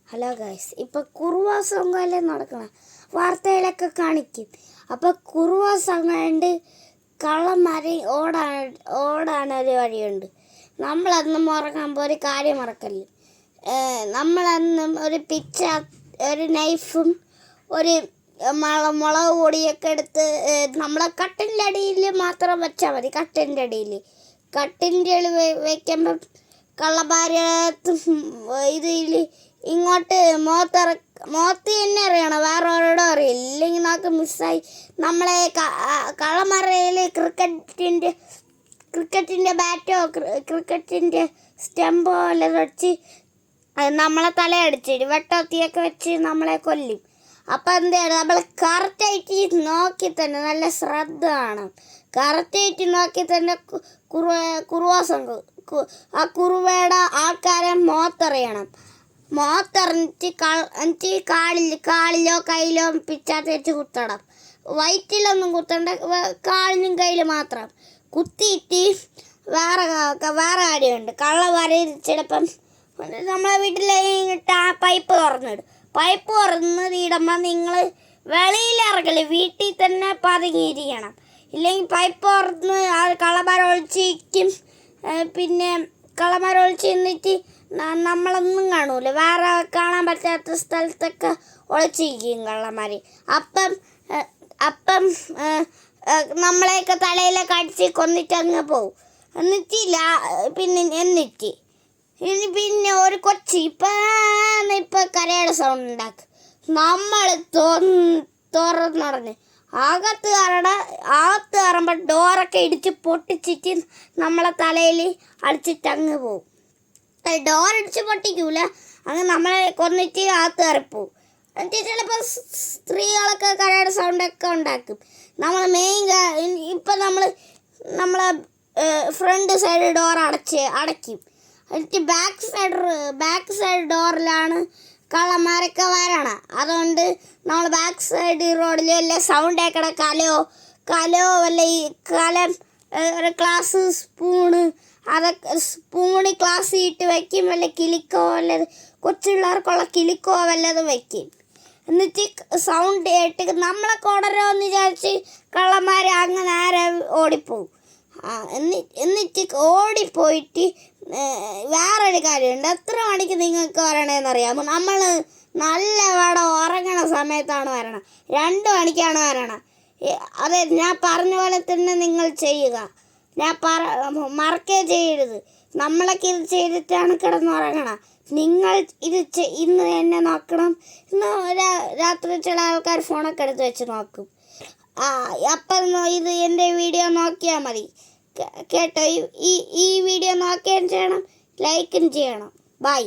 Hello guys, ഇപ്പോൾ കുറുവ സംഘമല്ലേ നടക്കണം, വാർത്തയിലൊക്കെ കാണിക്കും. അപ്പോൾ കുറുവ സംഘമുണ്ട്, കള്ളന്മാരെ ഓടാനൊരു വഴിയുണ്ട്. നമ്മളന്ന് ഉറങ്ങുമ്പോൾ ഒരു കാര്യം മറക്കല്ലേ, നമ്മളന്ന് ഒരു ഒരു നൈഫും ഒരു മുളക് പൊടിയൊക്കെ എടുത്ത് നമ്മളെ കട്ടിൻ്റെ അടിയിൽ മാത്രം വെച്ചാൽ മതി. കട്ടിൻ്റെ അടിയിൽ വയ്ക്കുമ്പം കള്ളന്മാരത്ത് ഇതിൽ ഇങ്ങോട്ട് മോത്ത് തന്നെ അറിയണം, വേറെ ഒരിടം അറിയില്ല. ഇല്ലെങ്കിൽ നമുക്ക് മിസ്സായി. നമ്മളെ കള്ളന്മാരയിൽ ക്രിക്കറ്റിൻ്റെ ബാറ്റോ ക്രിക്കറ്റിൻ്റെ സ്റ്റമ്പോ എല്ലാം വെച്ച് നമ്മളെ തലയടിച്ചിട്ട് വെട്ടത്തിയൊക്കെ വെച്ച് നമ്മളെ കൊല്ലും. അപ്പം എന്താണ്, നമ്മൾ കറക്റ്റായിട്ട് നോക്കി തന്നെ, നല്ല ശ്രദ്ധ വേണം. കറക്റ്റായിട്ട് നോക്കി തന്നെ കുറുവ സംഘം ആ കുറുവയുടെ ആൾക്കാരെ മോത്തറിയണം. മോത്തറിഞ്ഞിട്ട് കാലിലോ കയ്യിലോ പിച്ചാത്തി വെച്ച് കുത്തണം. വയറ്റിലൊന്നും കുത്തണ്ട, കാലിനും കയ്യിൽ മാത്രം കുത്തിയിട്ട് വേറെ കാര്യമുണ്ട്. കള്ളന്മാരെ ചിലപ്പം നമ്മളെ വീട്ടിലെ പൈപ്പ് തുറന്നിടും. പൈപ്പ് തുറന്നിടുമ്പോൾ നിങ്ങൾ വെളിയിലിറങ്ങല്, വീട്ടിൽ തന്നെ പതുങ്ങിയിരിക്കണം. ഇല്ലെങ്കിൽ പൈപ്പ് തുറന്ന് കള്ളന്മാരൊളിച്ചിരിക്കും. പിന്നെ കള്ളന്മാരൊളിച്ച് നിന്നിട്ട് നമ്മളൊന്നും കാണൂല, വേറെ കാണാൻ പറ്റാത്ത സ്ഥലത്തൊക്കെ ഒളിച്ചിരിക്കും കള്ളന്മാർ. അപ്പം നമ്മളെയൊക്കെ തലയിലൊക്കെ അടിച്ച് കൊന്നിട്ട് അങ്ങ് പോവും. പിന്നെ ഒരു കൊച്ചി ഇപ്പം കരയുടെ സൗണ്ട് ഉണ്ടാക്കും. നമ്മൾ തുറന്നുടഞ്ഞ് അകത്ത് കയറുമ്പോൾ ഡോറൊക്കെ ഇടിച്ച് പൊട്ടിച്ചിട്ട് നമ്മളെ തലയിൽ അടിച്ചിട്ട് അങ്ങ് പോവും. ഡോറടിച്ച് പൊട്ടിക്കൂല, അങ്ങ് നമ്മളെ കൊന്നിട്ട് അകത്ത് കയറിപ്പോവും. എന്നിട്ട് ചിലപ്പോൾ സ്ത്രീകളൊക്കെ കരയുടെ സൗണ്ടൊക്കെ ഉണ്ടാക്കും. നമ്മൾ ഇപ്പം നമ്മളെ ഫ്രണ്ട് സൈഡ് ഡോർ അടയ്ക്കും. എന്നിട്ട് ബാക്ക് സൈഡ് ഡോറിലാണ് കള്ളന്മാരൊക്കെ വരണം. അതുകൊണ്ട് നമ്മൾ ബാക്ക് സൈഡ് റോഡിൽ വല്ല സൗണ്ട് കേൾക്കണ കലോ വല്ല ഈ കലം ഒരു ഗ്ലാസ് സ്പൂണ് ഗ്ലാസ് ഇട്ട് വയ്ക്കും. വല്ല കിലിക്കോ വല്ലത്, കൊച്ചുപിള്ളേർക്കുള്ള കിലിക്കോ വല്ലതും വയ്ക്കും. എന്നിട്ട് സൗണ്ട് കേട്ട് നമ്മളെ കൊടരോ എന്ന് വിചാരിച്ച് കള്ളന്മാർ അങ്ങ് നേരെ ഓടിപ്പോവും. എന്നിട്ട് ഓടിപ്പോയിട്ട് വേറൊരു കാര്യമുണ്ട്. എത്ര മണിക്ക് നിങ്ങൾക്ക് വരണമെന്നറിയാമോ? നമ്മൾ നല്ല ഉറങ്ങണ സമയത്താണ് വരണം. 2 മണിക്കാണ് വരണം. അതെ, ഞാൻ പറഞ്ഞ പോലെ തന്നെ നിങ്ങൾ ചെയ്യുക. മറക്കേ ചെയ്യരുത്. നമ്മളൊക്കെ ഇത് ചെയ്തിട്ടാണ് കിടന്നുറങ്ങണം. നിങ്ങൾ ഇന്ന് തന്നെ നോക്കണം. ഇന്ന് രാത്രി ചില ആൾക്കാർ ഫോണൊക്കെ എടുത്ത് വെച്ച് നോക്കും. അപ്പം ഇത് എൻ്റെ വീഡിയോ നോക്കിയാൽ മതി കേട്ടോ. ഈ വീഡിയോ നോക്കുകയും ചെയ്യണം, ലൈക്കും ചെയ്യണം. ബൈ.